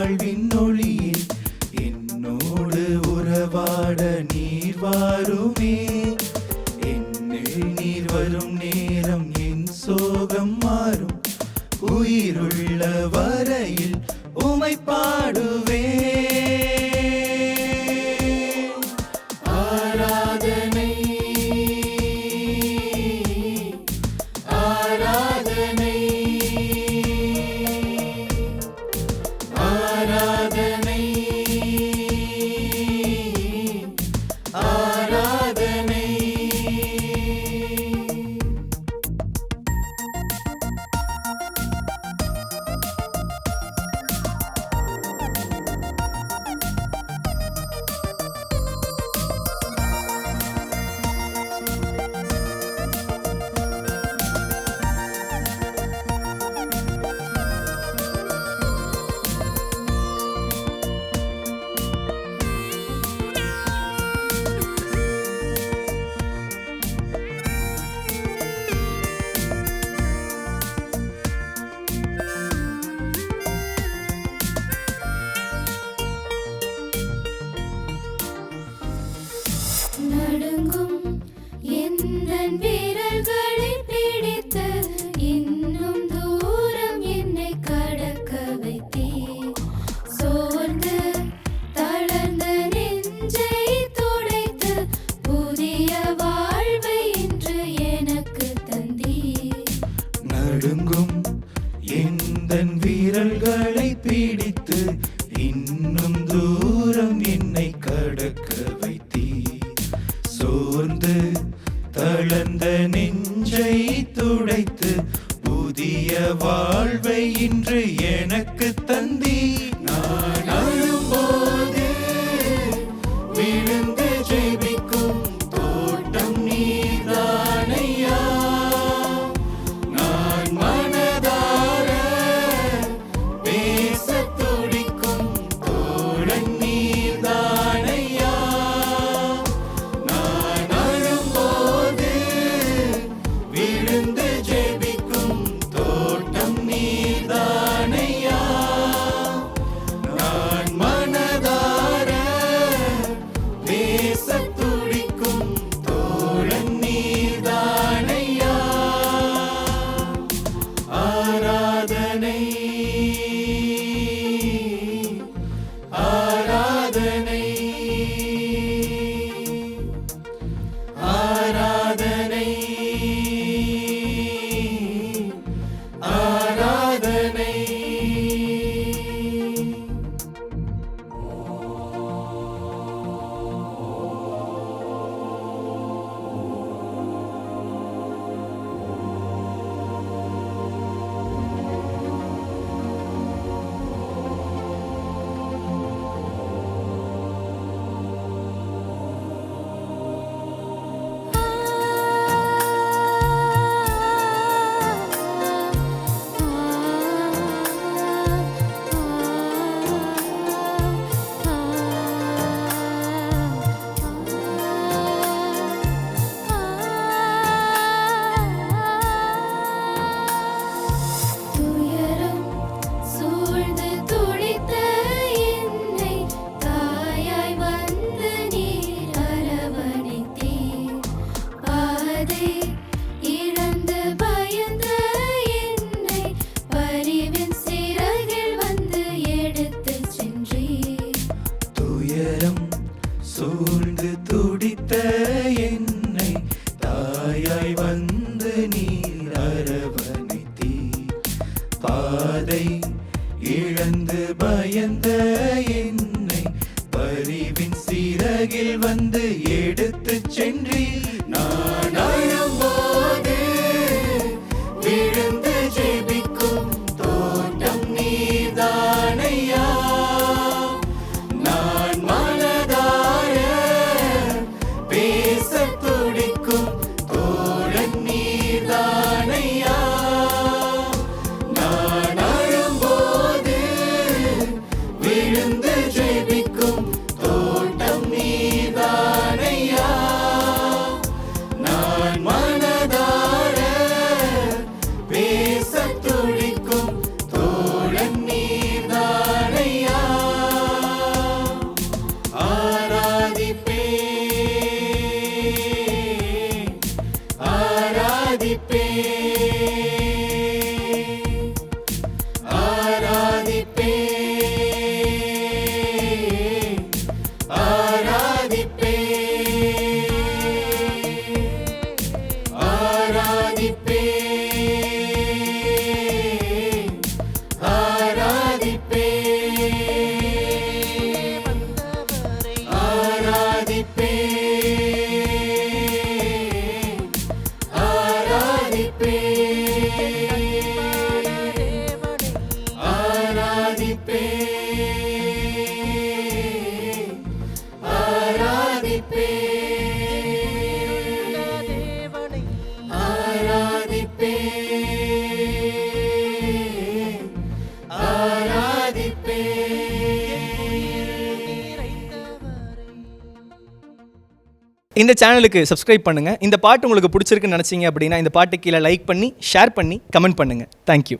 வாழ்வின் ஒளியில் என்னோடு உறவாட நீர் வாருமே. என்னில் நீர் வரும் நேரம் என் சோகம் மாறும். உயிருள்ள வரையில் உமை பாடுவே. ஆராதனை ஆராதனை ஆராதனை ஆராதனை. நடுங்கும் எந்தன் விரல்களை பிடித்து இன்னும் தூரம் என்னை கடக்க வைத்தீர். சோர்ந்து தளர்ந்த நெஞ்சை துடைத்து புதிய வாழ்வை இன்று எனக்கு தந்தீர். நடுங்கும் எந்தன் விரல்களை பிடித்து இன்னும் தூரம் என்னை கடக்க வைத்தீர். சோர்ந்து தளர்ந்த நெஞ்சை துடைத்து புதிய வாழ்வை இன்று எனக்கு தந்தீர். நான் அழும்போது விழுந்து ஜெபிக்கும் தோட்டம் நீதானையா. நான் மனதார பேசத் துடிக்கும் தோழன் நீதானையா. நான் அழும்போது விழுந்து ஜெபிக்கும் தோட்டம் நீதானையா. நான் மனதார பேசத் துடிக்கும் தோழன் நீதானையா. ஆராதனை ஆராதனை ஆராதனை ஆராதனை. துயரம் சூழ்ந்து துடித்த என்னை தாயாய் வந்து நீர் அரவணைத்தீர். பாதை இழந்து பயந்த என்னை பரிவின் சிறகில் வந்து எடுத்துச் சென்றீர். துயரம் சூழ்ந்து துடித்த என்னை தாயாய் வந்து நீர் அரவணைத்தீர். பாதை இழந்து பயந்த என்னை பரிவின் சிறகில் வந்து எடுத்துச் சென்றீர். நான் அழும்போது விழுந்து ஜெபிக்கும் தோட்டம் நீதானையா. நான் மனதார பேசத் துடிக்கும் தோழன் நீதானையா. நான் அழும்போது விழுந்து ஜெபிக்கும் தோட்டம் நீதானையா. நான் மன ஆராதிப்பே ஆராதிப்பே ஆராதிப்பே. இந்த சேனலுக்கு சப்ஸ்கிரைப் பண்ணுங்கள். இந்த பாட்டு உங்களுக்கு பிடிச்சிருக்குன்னு நினச்சிங்க அப்படின்னா இந்த பாட்டு கீழே லைக் பண்ணி ஷேர் பண்ணி கமெண்ட் பண்ணுங்கள். தேங்க்யூ.